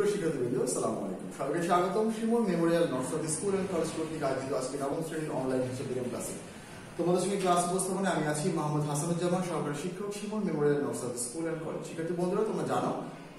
সুপ্রিয় শিক্ষার্থীবৃন্দ, আসসালামু আলাইকুম। সবাইকে স্বাগতম Shimul memorial north school and college কর্তৃক আয়োজিত আজকে নবম শ্রেণীর অনলাইন হিসাব বিজ্ঞান ক্লাসে তোমাদের সঙ্গে ক্লাস উপস্থাপনে আমি আছি মোহাম্মদ হাসানুজ্জামান, সহকারী শিক্ষক, Shimul memorial north school and college. শিক্ষার্থী বন্ধুরা, তোমরা জানো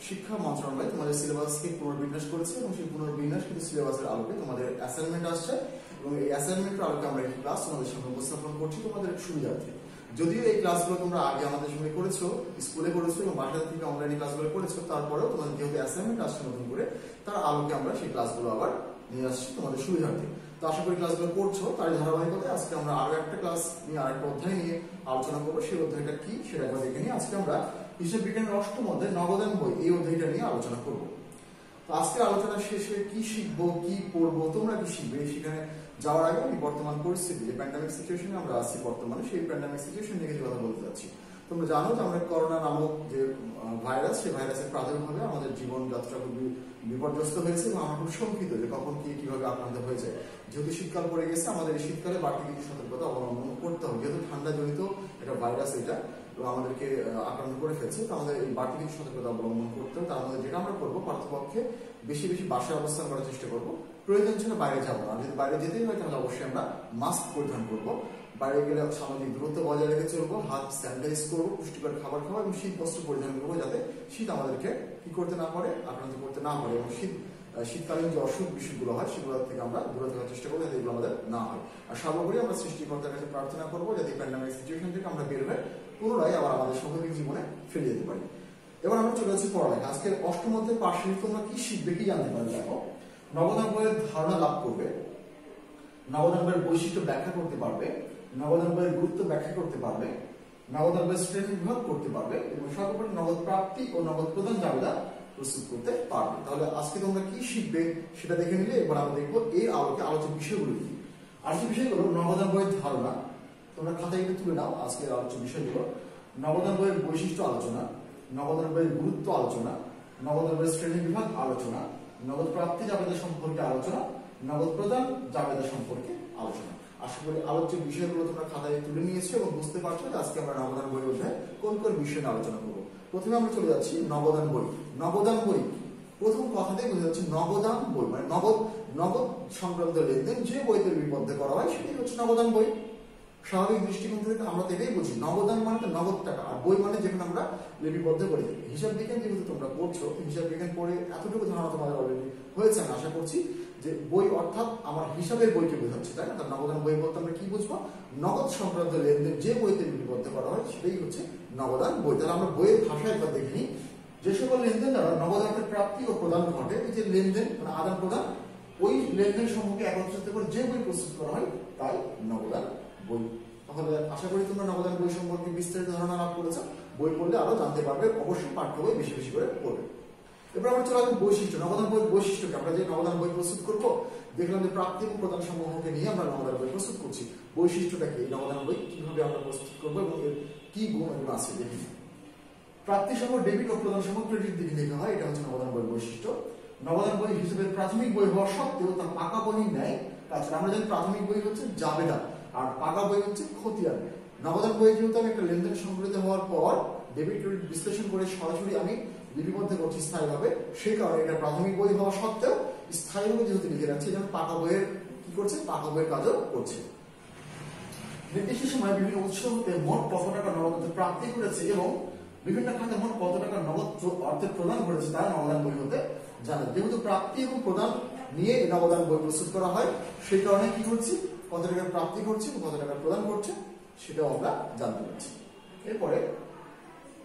শিক্ষা মন্ত্রণালয় তোমাদের সিলেবাসকে পুনর্বিন্যাস করেছে এবং সেই পুনর্বিন্যাস কিন্তু সিলেবাসের আলোকে তোমাদের অ্যাসাইনমেন্ট আসছে এবং এই অ্যাসাইনমেন্টের আলোকে আমরা এই ক্লাস তোমাদের সামনে উপস্থাপন করছি তোমাদের সুবিধার্থে। যদিও এই ক্লাসগুলো তোমরা আগে আমাদের সঙ্গে করেছো, স্কুলে করেছো এবং বাসা থেকে অনলাইনে ক্লাসগুলো করেছো, তারপরেও তোমাদের যেহেতু অ্যাসাইনমেন্ট আসছে নতুন করে, তার আলোকে আমরা সেই ক্লাসগুলো আবার নিয়ে আসছি তোমাদের সুবিধার্থে। তো আশা করি ক্লাসগুলো পড়ছো, তার ধারাবাহিকতায় আজকে আমরা আরো একটা ক্লাস নিয়ে আরেকটা অধ্যায় নিয়ে আলোচনা করবো। সেই অধ্যায়টা কি সেটা একবার দেখে নিয়ে আজকে আমরা হিসাব বিজ্ঞানের অষ্টম অধ্যায় নবোদান বই এই অধ্যায়টা নিয়ে আলোচনা করবো। তো আজকে আলোচনা শেষে কি শিখবো, কি পড়বো, তোমরা কি শিখবে, সেখানে যাওয়ার আগে আমি বর্তমান পরিস্থিতি যে প্যান্ডামিক সিচুয়েশনে আমরা আছি বর্তমানে, সেই প্যান্ডামিক সিচুয়েশন নিয়ে কিছু কথা বলতে যাচ্ছি। তোমরা জানো যে আমরা করোনা নামক যে ভাইরাস, সেই ভাইরাসের প্রাদুর্ভাবে আমাদের জীবনযাত্রা খুবই বিপর্যস্ত হয়েছে এবং আমরা খুব শঙ্কিত যে কখন কি কিভাবে আক্রান্ত হয়ে যায়। যেহেতু শীতকাল পড়ে গেছে, আমাদের এই শীতকালে বাড়তি কিছু সতর্কতা অবলম্বন করতে হবে। যেহেতু ঠান্ডা জনিত একটা ভাইরাস এটা আমাদেরকে আক্রান্ত করে ফেলছে, তো আমাদের এই বাড়তি কিছু সতর্কতা অবলম্বন করতে হবে। তার মধ্যে যেটা আমরা করবো, পার্থপক্ষে বেশি বেশি বাসায় অবস্থান করার চেষ্টা করবো। প্রয়োজন ছিল বাইরে যাবো না, যদি বাইরে যেতেই হয় তাহলে অবশ্যই আমরা মাস্ক পরিধান করবো। বাইরে গেলে সামাজিক দূরত্ব বজায় রেখে চলবো, হাত স্যানিটাইজ করবো, পুষ্টিকর খাবার খাবো এবং শীত বস্ত্র পরিধান করবো, যাতে শীত আমাদেরকে কি করতে না পারে, আক্রান্ত করতে না পারে। এবং শীতকালীন যে অসুখ বিসুখগুলো হয় সেগুলো থেকে আমরা দূরে থাকার চেষ্টা করবো, যাতে এগুলো আমাদের না হয়। আর সর্বোপরি আমরা সৃষ্টিকর্তার কাছে প্রার্থনা করবো যাতে প্যান্ডামিক সিচুয়েশন থেকে আমরা বের হয়ে পুনরায় আবার আমাদের স্বাভাবিক জীবনে ফিরে যেতে পারি। এবার আমরা চলে যাচ্ছি পড়ালেখা। আজকে অষ্টম অধ্যায় পার্শ্বিক তোমরা কি শিখবে, কি জানতে পারবে। দেখো, নবোদান বইয়ের ধারণা লাভ করবে, নবোদান বইয়ের বৈশিষ্ট্য ব্যাখ্যা করতে পারবে, নবোদান বইয়ের গুরুত্ব ব্যাখ্যা করতে পারবে, নবোদান বইয়ের শ্রেণী বিভাগ করতে পারবে এবং সর্বোপরি নগদ প্রাপ্তি ও নগদ প্রদান জাবেদা প্রস্তুত করতে পারবে। তাহলে আজকে তোমরা কি শিখবে সেটা দেখে নিলে এবার আমরা দেখবো এই আলোকে আলোচ্য বিষয়গুলো কি। আলোচ্য বিষয়গুলো নবোদান বইয়ের ধারণা, তোমরা খাতায় তুলে নাও। আজকের আলোচ্য বিষয়গুলো নবোদান বইয়ের বৈশিষ্ট্য আলোচনা, নবোদান বইয়ের গুরুত্ব আলোচনা, নবোদান বইয়ের শ্রেণী বিভাগ আলোচনা, নগদ প্রাপ্তি জাবেদা সম্পর্কে আলোচনা, নগদ প্রদান জাবেদা সম্পর্কে আলোচনা। আশা করি আলোচ্য বিষয়গুলো তোমরা খাতায় তুলে নিয়েছো এবং বুঝতে পারছো যে আজকে আমরা নবোদান বই অধ্যায় কোন কোন বিষয় নিয়ে আলোচনা করবো। প্রথমে আমরা চলে যাচ্ছি নবোদান বই। নবোদান বই প্রথম কথাতেই বোঝা যাচ্ছে নবোদান বই মানে নগদ সংক্রান্ত লেনদেন যে বইতে লিপিবদ্ধ করা হয় সেটাই হচ্ছে নবোদান বই। স্বাভাবিক দৃষ্টিকোণ থেকে আমরা তো এটাই বুঝি, নবোদান মানে তো নগদ টাকা, আর বই মানে যেখানে আমরা লিপিবদ্ধ করে থাকি। হিসাব বিজ্ঞান যেহেতু তোমরা পড়ছো, হিসাব বিজ্ঞান পড়ে এতটুকু ধারণা তোমাদের অলরেডি হয়েছে, আমি আশা করছি যে বই অর্থাৎ আমার হিসাবের বইকে বোঝাচ্ছে, তাই না? তার নবোদান বই বলতে আমরা কি বুঝবো, নগদ সংক্রান্ত লেনদেন যে বইতে লিপিবদ্ধ করা হয় সেটাই হচ্ছে নবোদান বই। তাহলে আমরা বইয়ের ভাষা একবার দেখে নিই। যে সকল লেনদেন দ্বারা নগদ অর্থের প্রাপ্তি ও প্রদান ঘটে, এই যে লেনদেন মানে আদান প্রদান, ওই লেনদেন সমূহকে একত্রিত করে যে বই প্রস্তুত করা হয় তাই নবোদান বই। তাহলে আশা করি তোমরা নবোদান বই সম্পর্কে বিস্তারিত ধারণা লাভ করেছো। বই পড়লে আরো জানতে পারবে, অবশ্যই পাঠ্য বই বেশি বেশি করে পড়বে। এবার আমরা চলে আসবো বৈশিষ্ট্য। নবোদান বই বৈশিষ্ট্যকে আমরা যে নবোদান বই প্রস্তুত করবো, দেখলাম যে প্রাপ্তি এবং প্রদান সমূহকে নিয়ে আমরা নবোদান বই প্রস্তুত করছি। বৈশিষ্ট্যটা কি, নবোদান বই কিভাবে আমরা প্রস্তুত করবো এবং এর কি গুণ এগুলো আছে দেখি। প্রাপ্তি সমূহ ডেবিট ও প্রদান সমূহ ক্রেডিট দিকে লেখা হয়, এটা হচ্ছে নবোদান বই বৈশিষ্ট্য। নবোদান বই হিসেবে প্রাথমিক বই হওয়া সত্ত্বেও তার পাকা বই নেয়। তাছাড়া আমরা জানি প্রাথমিক বই হচ্ছে জাবেদা আর পাকা বই হচ্ছে খতিয়ান। নবোদান বই যেহেতু আমি একটা লেনদেন সংগঠিত হওয়ার পর ডেবিট ক্রেডিট বিশ্লেষণ করে সরাসরি আমি লিপিবদ্ধ করছি স্থায়ীভাবে, সেই কারণে এটা প্রাথমিক বই হওয়া সত্ত্বেও স্থায়ীভাবে যেহেতু লিখে রাখছে, যেমন পাকা বইয়ের কি করছে, পাকা বইয়ের কাজও করছে। নির্দিষ্ট সময় বিভিন্ন উৎস হতে মোট কত টাকা নগদ প্রাপ্তি করেছে এবং বিভিন্ন খাতে মোট কত টাকা নগদ অর্থের প্রদান করেছে তা নবোদান বই হতে জানে। যেহেতু প্রাপ্তি এবং প্রদান নিয়ে নবোদান বই প্রস্তুত করা হয়, সেই কারণে কি করছি, কত টাকার প্রাপ্তি করছে এবং কত টাকা প্রদান করছে সেটাও আমরা জানতে পারছি। এরপরে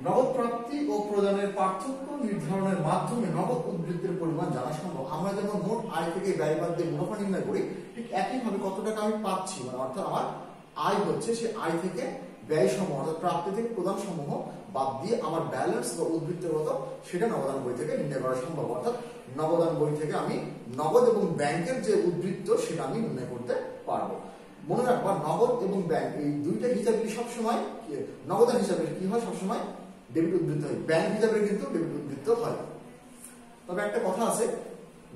নগদ প্রাপ্তি ও প্রদানের পার্থক্য নির্ধারণের মাধ্যমে নগদ উদ্বৃত্তের পরিমাণ জানা সম্ভব। আমরা যেমন মোট আয় থেকে ব্যয় বাদ দিয়ে মুনাফা নির্ণয় করি, ঠিক একইভাবে কত টাকা আমি পাচ্ছি মানে অর্থাৎ আমার আয় হচ্ছে, সে আয় থেকে ব্যয় সমূহ অর্থাৎ প্রাপ্তি থেকে প্রদান সমূহ বাদ দিয়ে আমার ব্যালেন্স বা উদ্বৃত্তের মতো সেটা নবোদান বই থেকে নির্ণয় করা সম্ভব। অর্থাৎ নবোদান বই থেকে আমি নগদ এবং ব্যাংকের যে উদ্বৃত্ত সেটা আমি নির্ণয় করতে পারবো। মনে রাখবা, নগদ এবং ব্যাংক এই দুইটা হিসাবে কি সবসময়, নগদান হিসাবে কি হয় সবসময় ডেবিট উদ্বৃত্ত হয়, ব্যাংক হিসাবে কিন্তু ডেবিট উদ্বৃত্ত হয়। তবে একটা কথা আছে,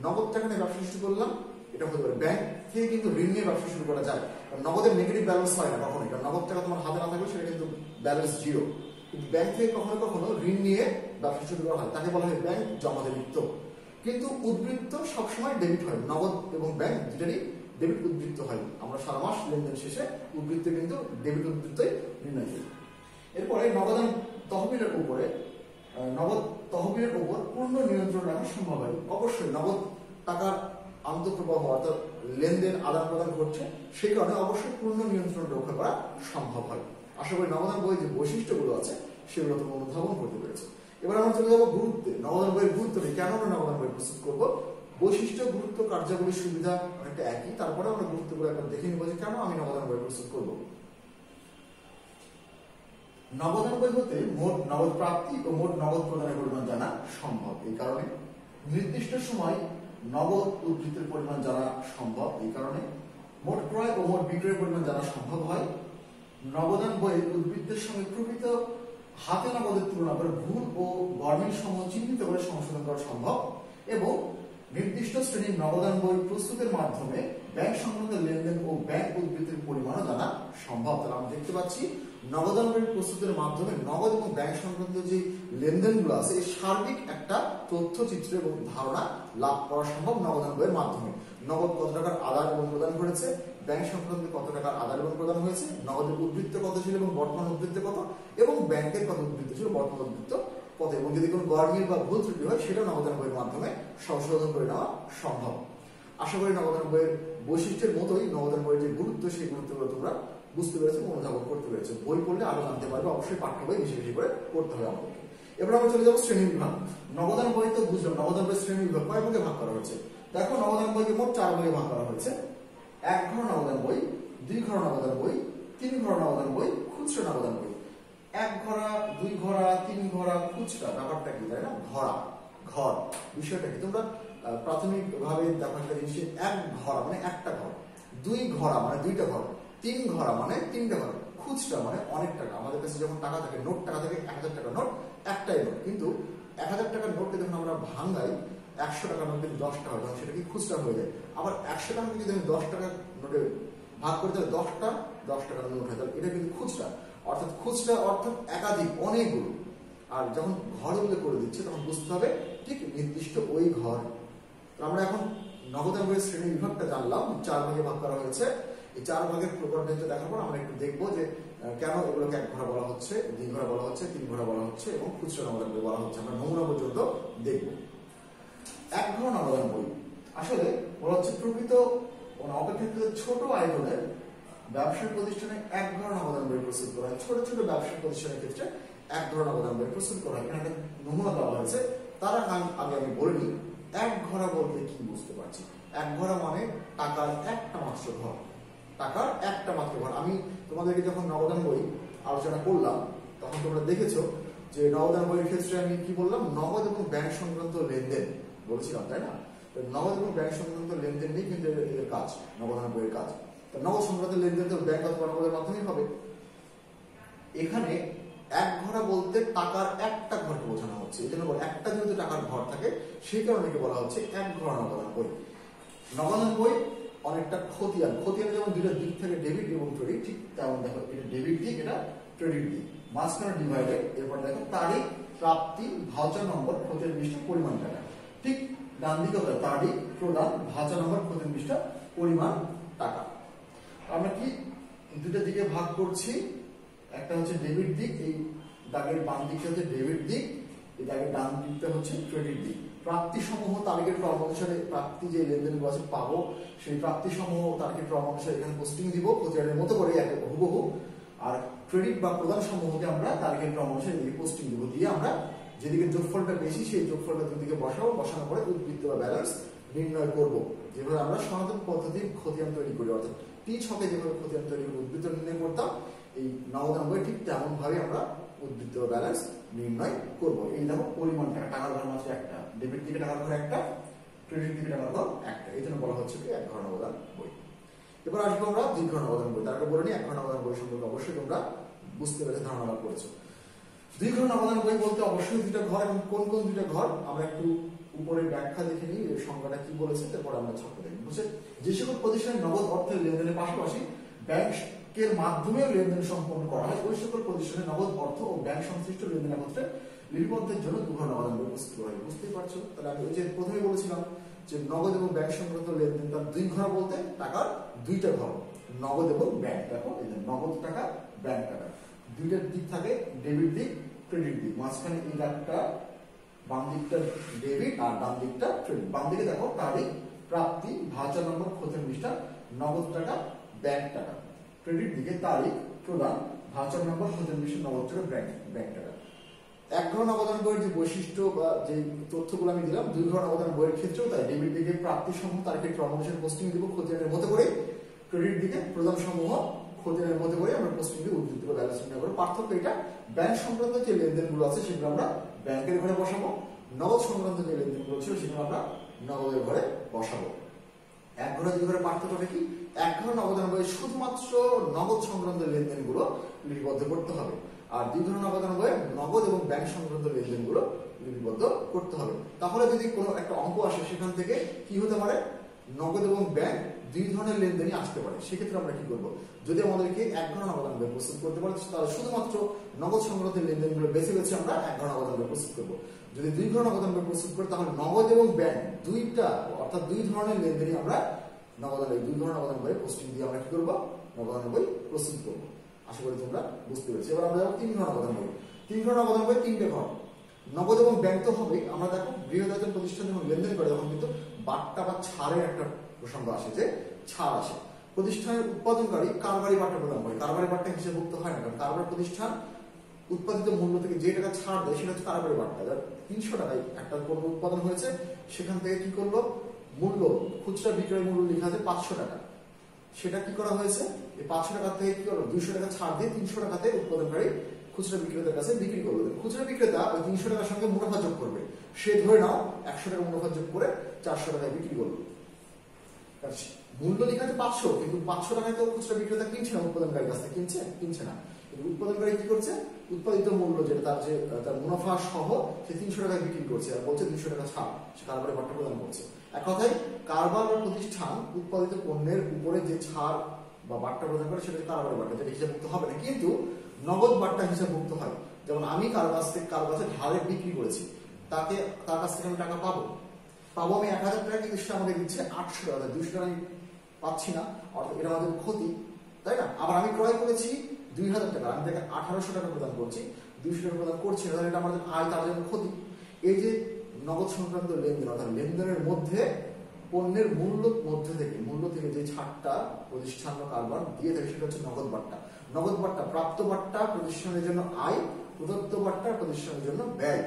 নগদ টাকা নিয়ে ব্যবসা শুরু করলাম এটা হতে পারে, ব্যাংক থেকে কিন্তু ঋণ নিয়ে ব্যবসা শুরু করা যায়। নগদের নেগেটিভ ব্যালেন্স হয় না কখনোই, কারণ নগদ টাকা তোমার হাতে না থাকলে সেটা কিন্তু ব্যালেন্স জিরো। কিন্তু ব্যাংক থেকে কখনো কখনো ঋণ নিয়ে ব্যবসা শুরু করা হয়, তাকে বলা হয় ব্যাংক জমাতে লিপ্ত। কিন্তু উদ্বৃত্ত সবসময় ডেবিট হয়, নগদ এবং ব্যাংক দুটারই ডেবিট উদ্বৃত্ত হয়। আমরা সারা মাস লেনদেন শেষে উদ্বৃত্ত কিন্তু ডেবিট উদ্বৃত্তই নির্ণয় করি। এরপরে নগদান তহবিলের উপরে নগদ তহবিলের উপর পূর্ণ নিয়ন্ত্রণ রাখা সম্ভব হয়। অবশ্যই নগদ টাকার আন্তঃপ্রবাহ অর্থাৎ লেনদেন আদান প্রদান ঘটছে, সেই কারণে অবশ্যই পূর্ণ নিয়ন্ত্রণ রক্ষা করা সম্ভব হয়। আশা করি নগদান বইয়ের যে বৈশিষ্ট্যগুলো আছে সেগুলো তোমরা অনুধাবন করতে পেরেছো। এবার আমরা চলে যাবো গুরুত্বে। নগদান বইয়ের গুরুত্ব নেই, কেন আমরা নগদান বই প্রস্তুত করবো। বৈশিষ্ট্য, গুরুত্ব, কার্যাবলী, সুবিধা অনেকটা একই, তারপরে আমরা গুরুত্বগুলো একবার দেখে নিব যে কেন আমি নগদান বই প্রস্তুত করবো। নগদান বই হতে মোট নগদ প্রাপ্তি ও মোট নগদ প্রদানের পরিমাণ জানা সম্ভব। এই কারণে নির্দিষ্ট সময় নগদ উদ্বৃত্তের পরিমাণ জানা সম্ভব। এই কারণে মোট ক্রয় ও মোট বিক্রয়ের পরিমাণ জানা সম্ভব হয়। নগদান বইয়ের উদ্বৃত্তের সঙ্গে প্রকৃত হাতে নগদের তুলনা করে ভুল ও গরমিল সমূহ চিহ্নিত করে সংশোধন করা সম্ভব এবং নির্দিষ্ট শ্রেণীর নগদান বই প্রস্তুতের মাধ্যমে ব্যাংক সংক্রান্ত লেনদেন ও ব্যাংক উদ্বৃত্তের পরিমাণও জানা সম্ভব। তাহলে আমরা দেখতে পাচ্ছি নগদান বই প্রস্তুতের মাধ্যমে নগদ এবং ব্যাংক সংক্রান্ত যে লেনদেনগুলো আছে এই সার্বিক একটা তথ্যচিত্র এবং ধারণা লাভ করা সম্ভব নগদান বইয়ের মাধ্যমে। নগদ কত টাকার আদান এবং প্রদান করেছে, ব্যাংক সংক্রান্ত কত টাকার আদান এবং প্রদান হয়েছে, নগদের উদ্বৃত্ত কত ছিল এবং বর্তমান উদ্বৃত্ত কত, এবং ব্যাংকের কত উদ্বৃত্ত ছিল বর্তমান উদ্বৃত্ত কত, এবং যদি কোনো গরমিল বা ভুল ত্রুটি হয় সেটা নগদান বইয়ের মাধ্যমে সংশোধন করে নেওয়া সম্ভব। আশা করি নগদান বইয়ের বৈশিষ্ট্যের মতোই নগদান বইয়ের যে গুরুত্ব সেই গুরুত্বগুলো তোমরা বুঝতে পেরেছো, অনুধাবন করতে পেরেছো। বই পড়লে আরো জানতে পারবে, অবশ্যই পাঠ্য বই বেশি বেশি করে পড়তে হবে আমাদেরকে। এবার আমরা চলে যাবো শ্রেণী বিভাগ। নগদান বই তো বুঝলাম, নগদান বইয়ের শ্রেণী বিভাগ কয় ভাগে ভাগ করা হয়েছে। দেখো নগদান বইকে মোট 4 ভাগে ভাগ করা হয়েছে। 1 ঘর নগদান বই, 2 ঘর নগদান বই, 3 ঘর নগদান বই, খুচরা নগদান বই। 1 ঘরা, 2 ঘরা, 3 ঘরা, খুচরা, ব্যাপারটা কি তাই না? ঘরা, ঘর বিষয়টা কি তোমরা প্রাথমিক ভাবে দেখো একটা জিনিস। 1 ঘরা মানে একটা ঘর, 2 ঘরা মানে 2টা ঘর, 3 ঘরা মানে 3টা ঘর, খুচরা মানে অনেক টাকা। আমাদের কাছে যখন টাকা থাকে, নোট টাকা থাকে, 1000 টাকার নোট একটাই নোট, কিন্তু 1000 টাকার নোটকে যখন আমরা ভাঙাই 100 টাকার নোট যদি 10টা হয় তখন সেটা কি খুচরা হয়ে যায়। আবার 100 টাকা যদি আমি 10 টাকার নোটে ভাগ করে তাহলে 10টা 10 টাকার নোট হয়, তাহলে এটা কিন্তু খুচরা। অর্থাৎ খুচরা অর্থাৎ একাধিক, অনেকগুলো। আর যখন ঘর উল্লেখ করে দিচ্ছে তখন বুঝতে হবে ঠিক নির্দিষ্ট ওই ঘর। আমরা এখন নগদান বইয়ের শ্রেণী বিভাগটা জানলাম, 4 ভাগে ভাগ করা হয়েছে। এই 4 ভাগের প্রকারভেদ দেখার পর আমরা একটু দেখবো যে কেন এগুলোকে 1 ঘরা বলা হচ্ছে, 2 ঘরা বলা হচ্ছে, 3 ঘরা বলা হচ্ছে এবং খুচরা নগদান বই বলা হচ্ছে। আমরা নমুনা পর্যন্ত দেখব। 1 ঘর নগদান বই আসলে বলা হচ্ছে প্রকৃত অপেক্ষাকৃত ছোট আয়তনের ব্যবসায়িক প্রতিষ্ঠানে 1 ঘর নগদান বই প্রস্তুত করা হয়। ছোট ছোট ব্যবসায়িক প্রতিষ্ঠানের ক্ষেত্রে 1 ঘর নগদান বই প্রস্তুত করা হয়। এখানে নমুনা দেওয়া হয়েছে। তার আগে আমি বলে নিই 1 ঘরা বলতে কি বুঝতে পারছি। 1 ঘরা মানে টাকার একটা মাত্র ঘর, টাকার একটা মাত্র ঘর। আমি তোমাদেরকে যখন নগদান বই আলোচনা করলাম তখন তোমরা দেখেছো যে নগদান বইয়ের ক্ষেত্রে আমি কি বললাম, নগদ এবং ব্যাংক সংক্রান্ত লেনদেন বলেছিলাম তাই না। নগদ এবং ব্যাংক সংক্রান্ত লেনদেন নেই কিন্তু এদের কাজ, নগদান বইয়ের কাজ। নগদ সংক্রান্ত লেনদেন তো ব্যাংক অথবা নগদের মাধ্যমেই হবে। এখানে 1 ঘরা বলতে টাকার একটা ঘরকে বোঝানো হচ্ছে। এই জন্য একটা যেহেতু টাকার ঘর থাকে সেই কারণে বলা হচ্ছে 1 ঘর নগদান বই। নগদান বই অনেকটা খতিয়ান, খতিয়ান যেমন দুইটা দিক থেকে ডেবিট এবং ক্রেডিট, ঠিক তেমন দেখো এটা ডেবিট দিক, এটা ক্রেডিট দিক, মাঝখানে ডিভাইডেড। এরপর দেখো তারিখ, প্রাপ্তি, ভাউচার নম্বর, খতিয়ান বিশিষ্ট পরিমাণ টাকা। ঠিক ডান দিকে তারিখ, প্রদান, ভাউচার নম্বর, খতিয়ান বিশিষ্ট পরিমাণ টাকা। আমরা কি দুটো দিকে ভাগ করছি। একটা হচ্ছে ডেবিট দিক, এই দাগের বাম দিকটা হচ্ছে ডেবিট দিক, এই দাগের ডান দিকটা হচ্ছে ক্রেডিট দিক। প্রাপ্তি সমূহ তারিখের ক্রম অনুসারে প্রাপ্তি যে লেনদেনগুলো আছে পাবো, সেই প্রাপ্তি সমূহ তারিখের ক্রম অনুসারে এখানে পোস্টিং দিব খতিয়ানের মতো করে এক হুবহু। আর ক্রেডিট বা প্রদান সমূহকে আমরা তারিখের ক্রম অনুসারে এদিকে পোস্টিং দিব, দিয়ে আমরা যেদিকে যোগফলটা বেশি সেই যোগফলটা দুদিকে বসাবো, বসানোর পরে উদ্বৃত্ত বা ব্যালেন্স নির্ণয় করব। যেভাবে আমরা সনাতন পদ্ধতির খতিয়ান তৈরি করি, অর্থাৎ টি ছকে যেভাবে খতিয়ান তৈরি করে উদ্বৃত্ত নির্ণয় করতাম, এই নগদান বই ঠিক তেমন ভাবে আমরা উদ্বৃত্ত বা ব্যালেন্স নির্ণয় করব। এই দেখো পরিমাণ টাকা, টাকার ঘর মাত্র একটা, ডেবিট দিকে টাকার ঘর একটা, ক্রেডিট দিকে টাকার ঘর একটা। এই জন্য বলা হচ্ছে কি 1 ঘর নগদান বই। এবার আসবো আমরা 2 ঘর নগদান বই। তার আগে বলে নিই 1 ঘর নগদান বই সম্পর্কে অবশ্যই তোমরা বুঝতে পেরেছো, ধারণা লাভ করেছো। 2 ঘর নগদান বই বলতে অবশ্যই 2টা ঘর, এবং কোন কোন 2টা ঘর আমরা একটু উপরে ব্যাখ্যা দেখে নিই, এর সংজ্ঞাটা কি বলেছে, তারপর আমরা ছক দেখব। বুঝছে যে সকল প্রতিষ্ঠানে নগদ অর্থের লেনদেনের পাশাপাশি ব্যাংকের মাধ্যমেও লেনদেন সম্পন্ন করা হয়, ওই সকল প্রতিষ্ঠানে নগদ অর্থ ও ব্যাংক সংশ্লিষ্ট লেনদেনের ক্ষেত্রে লিপিবদ্ধের জন্য 2 ঘর নগদান বই প্রস্তুত করা হয়। বুঝতেই পারছো? তাহলে আমি ওই যে প্রথমে বলেছিলাম যে নগদ এবং ব্যাংক সংক্রান্ত লেনদেন তার 2 ঘর বলতে টাকার 2টা ঘর, নগদ এবং ব্যাংক। দেখো এই যে নগদ টাকা, ব্যাংক টাকা, দুইটার দিক থাকে, ডেবিট দিক, ক্রেডিট দিক। মাঝখানে এই একটা বাম দিকটা ডেবিট আর ডান দিকটা ক্রেডিট। বাম দিকে দেখো তারিখ, প্রাপ্তি, ভাউচার নম্বর, খতিয়ান পৃষ্ঠা, নগদ টাকা, ব্যাংক টাকা। ক্রেডিট দিকে তারিখ, প্রদান, ভাউচার নম্বর, খতিয়ান পৃষ্ঠা, নগদ টাকা, ব্যাংক টাকা। 1 ঘর নগদান বইয়ের যে বৈশিষ্ট্য বা যে তথ্যগুলো আমি দিলাম, 2 ঘর নগদান বইয়ের ক্ষেত্রেও তাই। ডেবিট দিকে প্রাপ্তি সমূহ তারিখের ক্রম অনুসারে পোস্টিং দিব খতিয়ানের মতো করে, ক্রেডিট দিকে প্রদান সমূহ খতিয়ানের মধ্যে করে আমরা পোস্টিং দিয়ে উদ্ধৃতি বা ব্যালেন্স নির্ণয় করব। পার্থক্য এটা, ব্যাংক সংক্রান্ত যে লেনদেনগুলো আছে সেগুলো আমরা ব্যাংকের ঘরে বসাবো, নগদ সংক্রান্ত যে লেনদেনগুলো ছিল সেগুলো আমরা নগদের ঘরে বসাবো। 1 ঘর 2 ঘরের পার্থক্যটা কি? 1 ঘর নগদান বইয়ে শুধুমাত্র নগদ সংক্রান্ত লেনদেনগুলো লিপিবদ্ধ করতে হবে, আর 2 ঘর নগদান বইয়ে নগদ এবং ব্যাংক সংক্রান্ত লেনদেনগুলো লিপিবদ্ধ করতে হবে। তাহলে যদি কোনো একটা অঙ্ক আসে সেখান থেকে কি হতে পারে, নগদ এবং ব্যাংক 2 ধরনের লেনদেনই আসতে পারে। সেক্ষেত্রে আমরা কি করব, যদি আমাদেরকে 1 ঘর নগদান বই প্রস্তুত করতে পারে তাহলে শুধুমাত্র নগদ সংক্রান্ত লেনদেনগুলো বেছে বেছে আমরা 1 ঘর নগদান বই প্রস্তুত করব। যদি 2 ঘর নগদান বই প্রস্তুত করি তাহলে নগদ এবং ব্যাংক দুইটা অর্থাৎ 2 ধরনের লেনদেনই আমরা নগদান 2 ঘর নগদান বই পোস্টিং দিয়ে আমরা কি করব, নগদান বই প্রস্তুত করব। আশা করি তোমরা বুঝতে পেরেছো। এবার আমরা যাবো 3 ঘর নগদান বই। 3 ঘর নগদান বই 3টে ঘর, নগদ এবং ব্যাংক তো হবে। আমরা দেখো বৃহদায়তন প্রতিষ্ঠান যখন লেনদেন করে তখন কিন্তু বাট্টা বা ছাড়ের একটা প্রসঙ্গ আসে, যে ছাড় আসে। প্রতিষ্ঠানের উৎপাদনকারী কারবারি বাট্টা প্রদান করে, কারবারি বাট্টা হিসেবভুক্ত হয় না, কারণ কারবারি প্রতিষ্ঠান উৎপাদিত মূল্য থেকে যে টাকা ছাড় দেয় সেটা হচ্ছে কারবারি বাট্টা। 300 টাকায় একটা পণ্য উৎপাদন হয়েছে, সেখান থেকে কি করলো, মূল্য খুচরা বিক্রয় মূল্য লেখা আছে 500 টাকা, সেটা কি করা হয়েছে, এই 500 টাকা থেকে কি করলো, 200 টাকা ছাড় দিয়ে 300 টাকাতে উৎপাদনকারী খুচরা বিক্রেতার কাছে বিক্রি করবে। খুচরা বিক্রেতা ওই 300 টাকার সঙ্গে মুনাফা যোগ করবে, সে ধরে নাও 100 টাকা মুনাফা যোগ করে 400 টাকায় বিক্রি করবে। মূল্য লেখা আছে 500, কিন্তু 500 টাকায় তো খুচরা বিক্রেতা কিনছে না, উৎপাদনকারীর কাছ থেকে কিনছে না। কিন্তু উৎপাদনকারী কি করছে, উৎপাদিত মূল্য যেটা তার মুনাফা সহ সে 300 টাকায় বিক্রি করছে আর বলছে 200 টাকা ছাড়, সে কারবারে বাট্টা প্রদান করছে। এক কথায় কারবার বা প্রতিষ্ঠান উৎপাদিত পণ্যের উপরে যে ছাড় বা বাট্টা প্রদান করে সেটা কারবারি বাট্টা, যেটা হিসাবভুক্ত হবে না, কিন্তু নগদ বাট্টা হিসাবভুক্ত হয়। যেমন আমি কারো কাছে ধারে বিক্রি করেছি, তার কাছ থেকে আমি টাকা পাবো আমি 1000 টাকা, কিন্তু সে আমাকে দিচ্ছে 800 টাকা, 200 টাকা আমি পাচ্ছি না, অর্থাৎ এটা আমাদের ক্ষতি, তাই না? আবার আমি ক্রয় করেছি 2000 টাকা, আমি তাকে 1800 টাকা প্রদান করছি, 200 টাকা প্রদান করছি না, তাহলে এটা আমাদের আয়, তার জন্য ক্ষতি। এই যে নগদ সংক্রান্ত লেনদেন, অর্থাৎ লেনদেনের মধ্যে পণ্যের মূল্য থেকে যে ছাড়টা প্রতিষ্ঠান বা কারবার দিয়ে থাকে সেটা হচ্ছে নগদ বাট্টা। নগদ বাট্টা, প্রাপ্ত বাট্টা প্রতিষ্ঠানের জন্য আয়, প্রদত্ত বাট্টা প্রতিষ্ঠানের জন্য ব্যয়।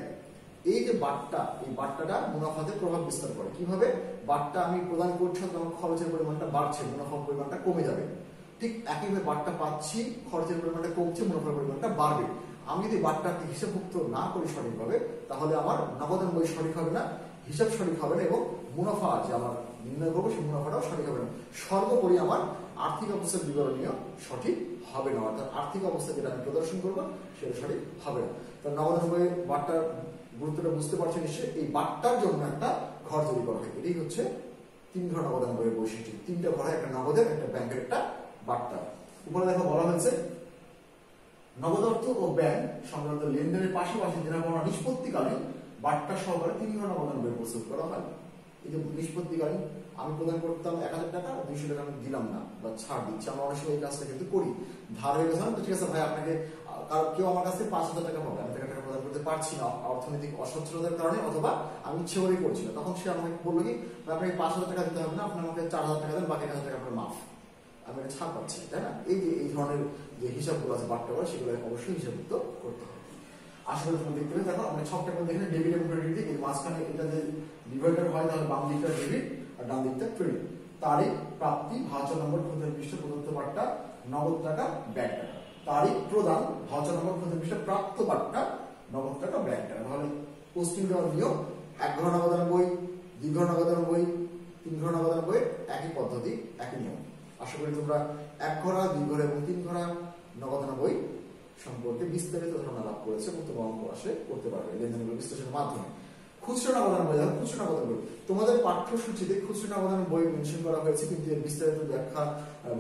এই যে বাট্টা, এই বাট্টাটা মুনাফাতে প্রভাব বিস্তার করে। কিভাবে? বাট্টা আমি প্রদান করছি তখন খরচের পরিমাণটা বাড়ছে, মুনাফার পরিমাণটা কমে যাবে। ঠিক একইভাবে বাট্টা পাচ্ছি, খরচের পরিমাণটা কমছে, মুনাফার পরিমাণটা বাড়বে। আমি যদি বাট্টাকে হিসাবভুক্ত না করি সঠিকভাবে, তাহলে আমার নগদান বই সঠিক হবে না, হিসাব সঠিক হবে না, এবং মুনাফা যে আমার নির্ণয় করবো সেই মুনাফাটাও সঠিক হবে না। সর্বোপরি আমার আর্থিক অবস্থার বিবরণীয় সঠিক হবে না, অর্থাৎ আর্থিক অবস্থা যেটা আমি প্রদর্শন করবো সেটা সঠিক হবে না। তো নগদান বইয়ে বাট্টার গুরুত্বটা বুঝতে পারছেন নিশ্চয়ই। এই বাট্টার জন্য একটা ঘর তৈরি করা হয়, এটাই হচ্ছে 3 ঘর নগদান বইয়ের বৈশিষ্ট্য। 3টা ঘর, একটা নগদের, একটা ব্যাংকের, একটা বাট্টা। উপরে দেখো বলা হয়েছে নগদ অর্থ ও ব্যাংক সংক্রান্ত লেনদেনের পাশাপাশি দেনাপাওনা নিষ্পত্তিকালীন বাট্টা সহকারে 3 ঘর নগদান বই প্রস্তুত করা হয়। এই যে নিষ্পত্তিকালীন, আমি প্রদান করতাম 1000 টাকা, 200 টাকা আমি দিলাম না বা ছাড় দিচ্ছি, আমরা অনেক সময় এই কাজটা কিন্তু করি। ধার হয়ে গেছে, তো ঠিক আছে ভাই, আপনাকে কেউ আমার কাছ থেকে 5000 টাকা পাবে, আমি তাকে টাকা প্রদান করতে পারছি না অর্থনৈতিক অসচ্ছলতার কারণে, অথবা আমি ইচ্ছে করেই করছি না, তখন সে আমাকে বললো কি, আপনাকে 5000 টাকা দিতে হবে না, আপনি আমাকে 4000 টাকা দেন, বাকি 1000 টাকা আপনার মাফ, আমি এটা ছাড় পাচ্ছি, তাই না? এই ধরনের যে হিসাবগুলো আছে বাট্টা করা, সেগুলো অবশ্যই হিসাবভুক্ত করতে হবে। আশা করি তোমরা দেখতে পেলে। দেখো আমরা ছকটা করে দেখে ডেবিট এবং ক্রেডিট দিই, এর মাঝখানে এটা যে ডিভাইডার হয় তাহলে বাম দিকটা ডেবিট আর ডান দিকটা ক্রেডিট। তারিখ, প্রাপ্তি, ভাউচার নম্বর, খতিয়ান পৃষ্ঠা, প্রদত্ত বাট্টা, নগদ টাকা, ব্যাংক টাকা। তারিখ, প্রদান, ভাউচার নম্বর, খতিয়ান পৃষ্ঠা, প্রাপ্ত বাট্টা, নগদ টাকা, ব্যাংক টাকা। তাহলে পোস্টিং দেওয়ার নিয়ম 1 ঘর নগদান বই, 2 ঘর নগদান বই, 3 ঘর নগদান বই, একই পদ্ধতি, একই নিয়ম। আশা করি তোমরা 1 ঘর, 2 ঘর এবং 3 ঘর নগদান বই সম্পর্কে বিস্তারিত ধারণা লাভ করেছে এবং তোমরা অঙ্ক আসলে করতে পারবে লেনদেনগুলো বিশ্লেষণের মাধ্যমে। খুচরা নগদান বই, খুচরা নগদান বই তোমাদের পাঠ্যসূচিতে খুচরা নগদান বই মেনশন করা হয়েছে, কিন্তু এর বিস্তারিত ব্যাখ্যা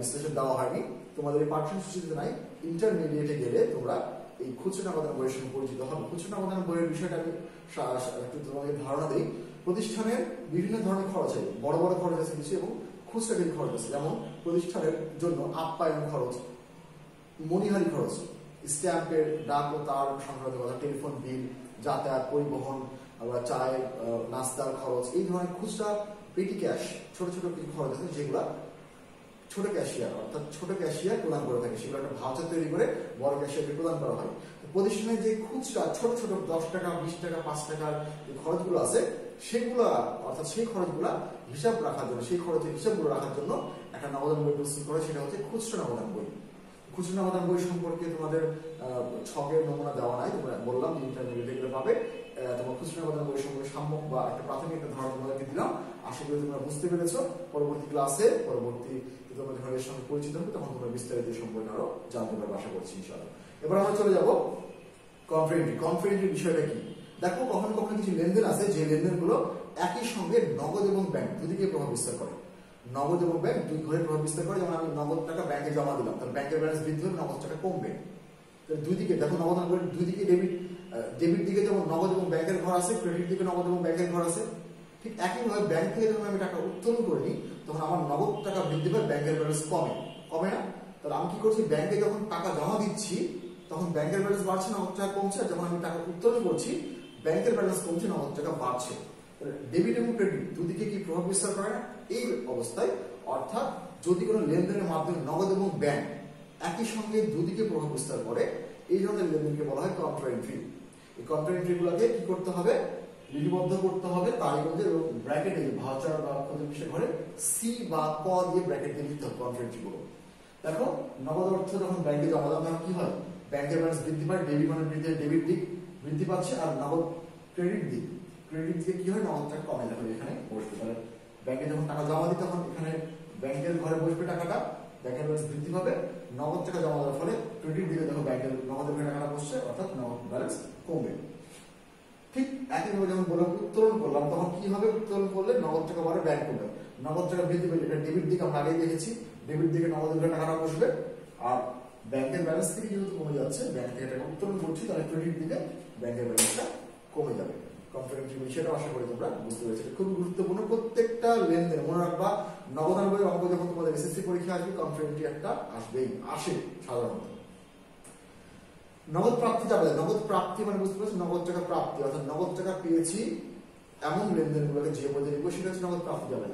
বিশ্লেষণ দেওয়া হয়নি। তোমাদের এই পাঠ্যসূচিতে নাই, ইন্টারমিডিয়েটে গেলে তোমরা এই খুচরা নগদান বইয়ের সঙ্গে পরিচিত হবে। খুচরা নগদান বইয়ের বিষয়টা আমি একটু তোমাদের ধারণা দিই। প্রতিষ্ঠানের বিভিন্ন ধরনের খরচ আছে, বড় বড় খরচ আছে কিছু এবং খুচরা কিছু খরচ আছে। যেমন প্রতিষ্ঠানের জন্য আপ্যায়ন খরচ, মনিহারি খরচ, স্ট্যাম্পের ডাক ও তার সংক্রান্ত কথা, টেলিফোন বিল, যাতায়াত, পরিবহন, আবার চায়ের নাস্তার খরচ, এই ধরনের খুচরা পেটি ক্যাশ ছোট ছোট কিছু খরচ আছে যেগুলা ছোট ক্যাশিয়ার অর্থাৎ ছোট ক্যাশিয়ার প্রদান করে থাকে। সেগুলো একটা ভাউচার তৈরি করে বড় ক্যাশিয়ারকে প্রদান করা হয়। প্রতিষ্ঠানে যে খুচরা ছোট ছোট 10 টাকা 20 টাকা 5 টাকার যে খরচগুলো আছে সেগুলো অর্থাৎ সেই খরচগুলা হিসাব রাখার জন্য, সেই খরচের হিসাবগুলো রাখার জন্য একটা নগদান বই প্রস্তুত করে, সেটা হচ্ছে খুচরা নগদান বই। খুচরা নগদান বই সম্পর্কে তোমাদের ছকের নমুনা দেওয়া নাই, তোমরা বললাম যে ইন্টারমিডিয়েট এগুলো পাবে। তোমার খুচরা নগদান বই সম্পর্কে সাম্যক বা একটা প্রাথমিক একটা ধারণা তোমাদেরকে দিলাম। আশা করি তোমরা বুঝতে পেরেছো। পরবর্তী ক্লাসে তোমরা যখন এর সঙ্গে পরিচিত হবে তখন তোমরা বিস্তারিত সম্পর্কে আরো জানতে পারবে আশা করছি ইনশাআল্লাহ। এবার আমরা চলে যাব কনফারেন্ট্রি। কনফারেন্ট্রির বিষয়টা কি? দেখো কখনো কখনো কিছু লেনদেন আছে যে লেনদেনগুলো একই সঙ্গে নগদ এবং ব্যাংক দুদিকে প্রভাব বিস্তার করে। নগদ এবং ব্যাংক দুই ঘরে প্রভাব বিস্তার করে। যেমন আমি নগদ টাকা ব্যাংকে জমা দিলাম, তাহলে ব্যাংকের ব্যালেন্স বৃদ্ধি হবে, নগদ টাকা কমবে। দুই দিকে দেখো নগদান করে দুই দিকে ডেবিট দিকে যেমন নগদ এবং ব্যাংকের ঘর আছে, ক্রেডিট দিকে নগদ এবং ব্যাংকের ঘর আছে। ঠিক একইভাবে ব্যাংক থেকে যখন আমি টাকা উত্তোলন করে নিই তখন আমার নগদ টাকা বৃদ্ধি পায়, ব্যাংকের ব্যালেন্স কমে না? তাহলে আমি কি করছি, ব্যাংকে যখন টাকা জমা দিচ্ছি তখন ব্যাংকের ব্যালেন্স বাড়ছে, নগদ টাকা কমছে। আর যখন আমি টাকা উত্তোলন করছি ব্যাংকের ব্যালেন্স কমছে, নগদ টাকা বাড়ছে। ডেবিট এবং ক্রেডিট দুদিকে কি প্রভাব বিস্তার করে না? এই অবস্থায় অর্থাৎ যদি কোনো লেনদেনের মাধ্যমে নগদ এবং ব্যাংক একই সঙ্গে দুদিকে প্রভাব বিস্তার করে, এই ধরনের লেনদেনকে বলা হয় কন্ট্রা এন্ট্রি। এই কন্ট্রা এন্ট্রিগুলোকে কি করতে হবে, লিপিবদ্ধ করতে হবে তারিখে এবং ব্র্যাকেটে ভাউচার বা ক্ষতিবিশেষ ঘরে সি বা ক দিয়ে ব্র্যাকেট দিয়ে লিখতে হবে কন্ট্রা এন্ট্রিগুলো। দেখো নগদ অর্থ যখন ব্যাংকে জমা দেওয়া হয় কি হয়, ব্যাংকের ব্যালেন্স বৃদ্ধি পায়, ডেবিট মানে ডেবিট দিক বৃদ্ধি পাচ্ছে, আর নগদ ক্রেডিট দিকে কি হয়, নগদ টাকা কমে যাবে, এখানে বসবে। তাহলে ব্যাংকে যখন টাকা জমা দিই তখন এখানে ব্যাংকের ঘরে বসবে টাকাটা, ব্যাংকের ব্যালেন্স বৃদ্ধি পাবে। নগদ টাকা জমা দেওয়ার ফলে ক্রেডিট দিকে দেখো ব্যাংকের নগদের ঘরে টাকাটা বসছে, অর্থাৎ নগদ ব্যালেন্স কমবে। ঠিক একইভাবে যখন বললাম উত্তোলন করলাম তখন কি হবে, উত্তোলন করলে নগদ টাকা বাড়ে, ব্যাংক কমবে। নগদ টাকা বৃদ্ধি পেলে এটা ডেবিট দিকে আমরা আগেই দেখেছি, ডেবিট দিকে নগদের ঘরে টাকাটা বসবে। আর ব্যাংকের ব্যালেন্স থেকে যেহেতু কমে যাচ্ছে, ব্যাংক থেকে টাকা উত্তোলন করছি, তাহলে ক্রেডিট দিকে ব্যাংকের ব্যালেন্সটা কমে যাবে। কনফারেন্ট্রি বিষয়টা আশা করি তোমরা বুঝতে পেরেছো। খুব গুরুত্বপূর্ণ, প্রত্যেকটা লেনদেন মনে রাখবা। নগদান বইয়ের অঙ্ক যখন তোমাদের এসএসসি পরীক্ষা আসবে কনফারেন্ট্রি একটা আসে সাধারণত। নগদ প্রাপ্তি যাবে, নগদ প্রাপ্তি মানে বুঝতে পারছো, নগদ টাকা প্রাপ্তি অর্থাৎ নগদ টাকা পেয়েছি এমন লেনদেনগুলোকে যে বলে লিখবো সেটা হচ্ছে নগদ প্রাপ্তি যাবে।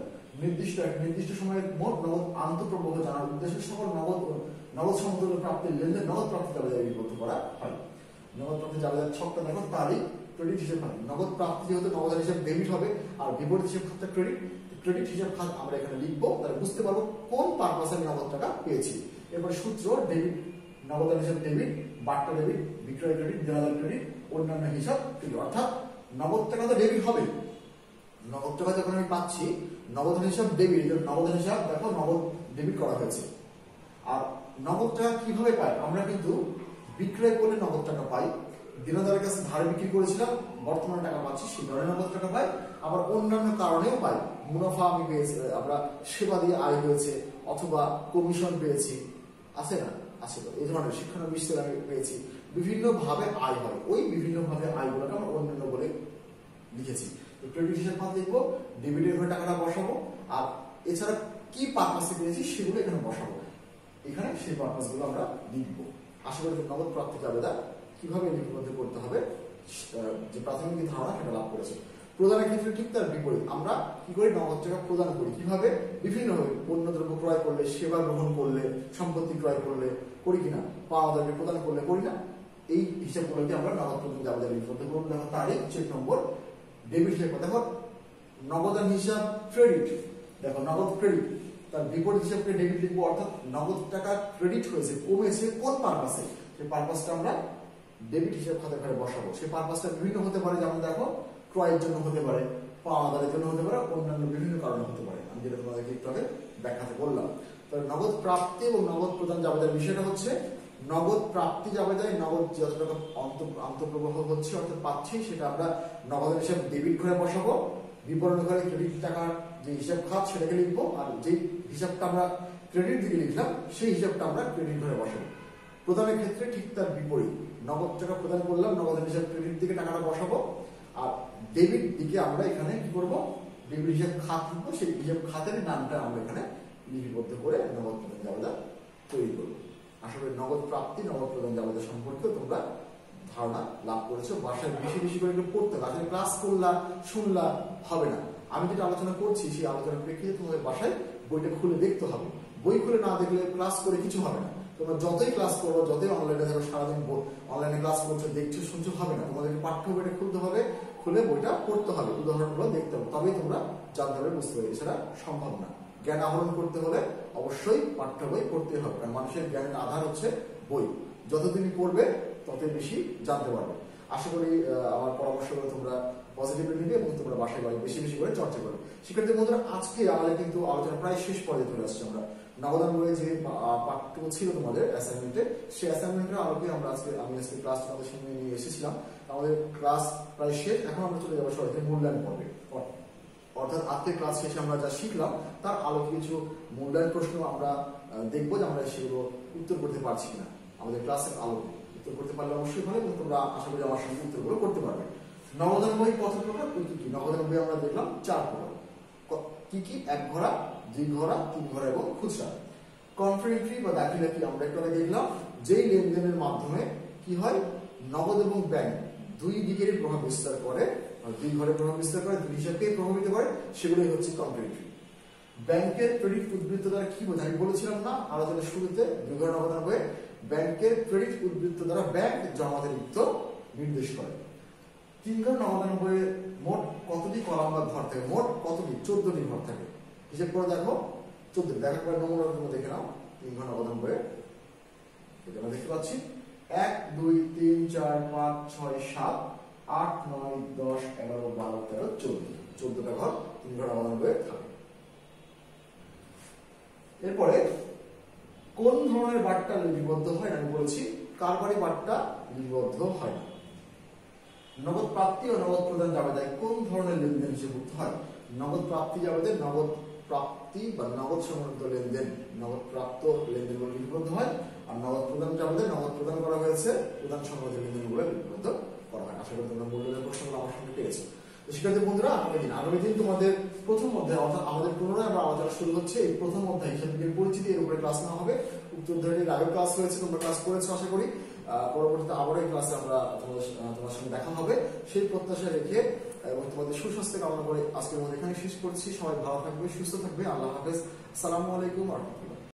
নির্দিষ্ট সময়ের মোট নগদ আন্তঃপ্রবাহ জানার উদ্দেশ্যে সকল নগদ সমতুল্য প্রাপ্তির লেনদেন নগদ প্রাপ্তি যাবে লিপিবদ্ধ করা হয়। নগদ প্রাপ্তি যাবে ছকটা দেখো, তারিখ ক্রেডিট হিসেব খাত। নগদ প্রাপ্তি যেহেতু নগদ হিসাব ডেবিট হবে আর বিপরীত হিসাব খাতটা ক্রেডিট হিসাব খাত আমরা এখানে লিখবো, তাহলে বুঝতে পারবো কোন পারপাসে আমি নগদ টাকা পেয়েছি। এরপর সূত্র ডেবিট, নগদ হিসাব ডেবিট, বাট্টা ডেবিট, বিক্রয় ক্রেডিট, দেনাদার ক্রেডিট, অন্যান্য হিসাব ক্রেডিট। অর্থাৎ নগদ টাকা তো ডেবিট হবে, নগদ টাকা যখন আমি পাচ্ছি নগদ হিসাব ডেবিট, নগদ হিসাব দেখো নগদ ডেবিট করা হয়েছে। আর নগদ টাকা কিভাবে পাই, আমরা কিন্তু বিক্রয় করলে নগদ টাকা পাই, দেনাদারের কাছে ধারে বিক্রি করেছিলাম বর্তমানে টাকা পাচ্ছি সেই ধরনের নগদ টাকা পাই। আবার অন্যান্য কারণেও পাই, মুনাফা আমি পেয়েছি, আমরা সেবা দিয়ে আয় হয়েছে, অথবা কমিশন পেয়েছি, আছে না, আছে তো, এই ধরনের শিক্ষানবিশ আমি পেয়েছি, বিভিন্ন ভাবে আয় হয়। ওই বিভিন্ন ভাবে আয়গুলোকে আমরা অন্যান্য বলে লিখেছি। ক্রেডিট হিসাব খাত লিখবো, ডেবিটের ঘরে টাকাটা বসাবো, আর এছাড়া কি পারপাসে পেয়েছি সেগুলো এখানে বসাবো, এখানে সেই পারপাস গুলো আমরা লিখবো। আশা করি নগদ প্রাপ্তি জাবেদা কিভাবে লিপিবদ্ধ করতে হবে যে প্রাথমিক ধারণা সেটা লাভ করেছে। প্রদানের ক্ষেত্রে ঠিক তার বিপরীত, আমরা কি করি, নগদ টাকা প্রদান করি কিভাবে, বিভিন্নভাবে। পণ্যদ্রব্য ক্রয় করলে, সেবা গ্রহণ করলে, সম্পত্তি ক্রয় করলে করি কিনা, পাওনাদারকে প্রদান করলে করি না, এই হিসাবগুলোকে আমরা নগদ প্রদান জাবেদা লিপিবদ্ধ করবো। দেখো তারিখ, চেক নম্বর, ডেবিট হিসাব, দেখো নগদান হিসাব ক্রেডিট, দেখো নগদ ক্রেডিট, তার বিপরীত হিসাবকে ডেবিট লিখবো। অর্থাৎ নগদ টাকা ক্রেডিট হয়েছে, কমেছে কোন পারপাসে, সেই পারপাসটা আমরা ডেবিট হিসাব খাতে ঘরে বসাবো। সেই পারপাসটা বিভিন্ন হতে পারে, যেমন দেখো ক্রয়ের জন্য হতে পারে, পাওনাদারের জন্য হতে পারে, অন্যান্য বিভিন্ন কারণে হতে পারে, আমি যেটা তোমাদেরকে একটু আগে ব্যাখ্যাতে বললাম। তবে নগদ প্রাপ্তি এবং নগদ প্রদান জাবেদার বিষয়টা হচ্ছে, নগদ প্রাপ্তি জাবেদায় নগদ যত টাকা আন্তঃপ্রবাহ হচ্ছে অর্থাৎ পাচ্ছি সেটা আমরা নগদ হিসাব ডেবিট ঘরে বসাবো, বিবরণ ঘরে ক্রেডিট টাকার যে হিসাব খাত সেটাকে লিখবো, আর যেই হিসাবটা আমরা ক্রেডিট দিকে লিখলাম সেই হিসাবটা আমরা ক্রেডিট ঘরে বসাবো। প্রদানের ক্ষেত্রে ঠিক তার বিপরীত, নগদ টাকা প্রদান করলাম, নগদের হিসাব ক্রেডিট দিকে টাকাটা বসাবো, আর ডেবিট দিকে আমরা এখানে কি করবো, ডেবিট হিসাব খাত লিখবো, সেই হিসাব খাতের নামটা আমরা এখানে লিপিবদ্ধ করে নগদ প্রদান জাবেদা তৈরি করবো। আশা করি নগদ প্রাপ্তি, নগদ প্রদান জাবেদা সম্পর্কে তোমরা ধারণা লাভ করেছো। বাসায় বেশি বেশি করে একটু পড়তে হবে, আসলে ক্লাস করলা শুনলা হবে না, আমি যেটা আলোচনা করছি সেই আলোচনার প্রেক্ষিতে তোমাদের বাসায় বইটা খুলে দেখতে হবে। বই খুলে না দেখলে ক্লাস করে কিছু হবে না। তোমরা যতই ক্লাস করো, যতই অনলাইনে থাকো, সারাদিন অনলাইনে ক্লাস করছো, দেখছো, শুনছো, হবে না। তোমাদেরকে পাঠ্য বইটা খুলতে হবে, খুলে বইটা পড়তে হবে, উদাহরণগুলো দেখতে হবে, তবেই তোমরা জানতে পারবে, বুঝতে পারবে। এছাড়া সম্ভব না। জ্ঞান আহরণ করতে হলে অবশ্যই পাঠ্য বই পড়তে হবে, কারণ মানুষের জ্ঞানের আধার হচ্ছে বই। যত তুমি পড়বে ততই বেশি জানতে পারবে। আশা করি আমার পরামর্শগুলো তোমরা পজিটিভলি নিবে এবং তোমরা বাসায় বাড়ি বেশি বেশি করে চর্চা করবে। শিক্ষার্থী বন্ধুরা, আজকে আমাদের কিন্তু আলোচনা প্রায় শেষ পর্যায়ে চলে আসছে। আমরা নবদান বইয়ে যে পাঠ্য ছিল তোমাদের অ্যাসাইনমেন্টে, সেই অ্যাসাইনমেন্টের আলোকে আমি আজকে ক্লাস তোমাদের সামনে নিয়ে এসেছিলাম। আমাদের ক্লাস প্রায় শেষ, এখন আমরা চলে যাবো সরাসরি মূল্যায়ন পর্বে। অর্থাৎ আজকের ক্লাস শেষে আমরা যা শিখলাম তার আলোকে কিছু মূল্যায়ন প্রশ্ন আমরা দেখবো যে আমরা সেগুলো উত্তর করতে পারছি কিনা। আমাদের ক্লাসের আলোকে উত্তর করতে পারলে অবশ্যই ভালো, এবং তোমরা আশা করি আমার সঙ্গে উত্তরগুলো করতে পারবে। নবদান বই কত প্রকার, কি? নবদান বই আমরা দেখলাম 4 প্রকার। কি কি? 1 ঘোড়া, 2 ঘোড়া, 3 ঘোড়া এবং খুচরা। কমপ্লিমেন্টারি বা দাখিলাতি আমরা একটু আগে দেখলাম, যেই লেনদেনের মাধ্যমে কি হয়, নগদ এবং ব্যাংক দুই দিকেরই প্রভাব বিস্তার করে, 2 ঘরে প্রভাব বিস্তার করে, 2 হিসাবকে প্রভাবিত করে, সেগুলোই হচ্ছে কমপ্লিমেন্টারি। ব্যাংকের ক্রেডিট উদ্বৃত্ত দ্বারা কি বোঝায় আমি বলেছিলাম না আলোচনার শুরুতে, 2 ঘরে নবদান বইয়ে ব্যাংকের ক্রেডিট উদ্বৃত্ত দ্বারা ব্যাংক জমাদারিত্ব নির্দেশ করে। 3 ঘর নবদান বইয়ে মোট কতটি কলাম বা ঘর থাকে? মোট কতটি? 14টি ঘর থাকে। হিসেব করে দেখো, 14। দেখার পরে নমুনা তোমরা দেখে নাও। 3 ঘর নবদান বইয়ে এটা আমরা দেখতে পাচ্ছি 1 2 3 4 5 6 7 8 9 10 11 12 13 14। 14টা ঘর 3 ঘর নবদান বইয়ে থাকে। এরপরে কোন ধরনের বার্তা লিপিবদ্ধ হয়? আমি বলেছি কারবারি বার্তা লিপিবদ্ধ হয় না। নগদ প্রাপ্তি ও নগদ প্রদান জাবেদায় কোন ধরনের লেনদেন হিসেবভুক্ত হয়? নগদ প্রাপ্তি জাবেদায় নগদ প্রাপ্তি বা নগদ সংক্রান্ত লেনদেন, নগদ প্রাপ্ত লেনদেনগুলো লিপিবদ্ধ হয়, আর নগদ প্রদান জাবেদায় নগদ প্রদান করা হয়েছে, প্রদান সংক্রান্ত লেনদেনগুলো লিপিবদ্ধ করা হয়। আশা করি তোমরা মূল্যবান প্রশ্নগুলো আমার সঙ্গে পেয়েছো। শিক্ষার্থী বন্ধুরা, আগামী দিন তোমাদের প্রথম অধ্যায়, অর্থাৎ আমাদের পুনরায় আমরা আলোচনা শুরু হচ্ছে এই প্রথম অধ্যায় হিসাব বিজ্ঞান পরিচিতি, এর উপরে ক্লাস নেওয়া হবে। উত্তরধারীর আগের ক্লাস হয়েছে, তোমরা ক্লাস করেছো আশা করি। পরবর্তীতে আবার এই ক্লাসে আমরা তোমার সঙ্গে দেখা হবে সেই প্রত্যাশা রেখে এবং তোমাদের সুস্বাস্থ্য কামনা করে আজকের মধ্যে এখানে শেষ করছি। সবাই ভালো থাকবে, সুস্থ থাকবে। আল্লাহ হাফেজ। আসসালামু আলাইকুম ওয়া রাহমাতুল্লাহ।